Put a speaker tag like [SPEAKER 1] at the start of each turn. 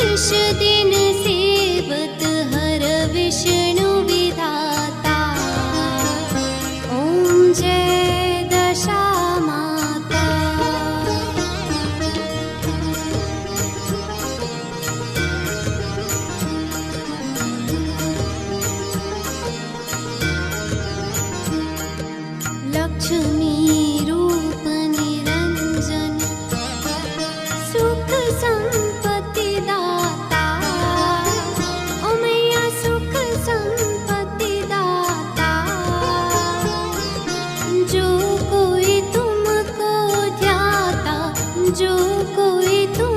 [SPEAKER 1] निश दिन सेवत हर विष्णु विधाता। ओम जय दशा माता। लक्ष्मी रूप निरंजन सुख संपत्ति दाता। ओ मैया सुख संपत्ति दाता। जो कोई तुमको ध्याता, जो कोई तुम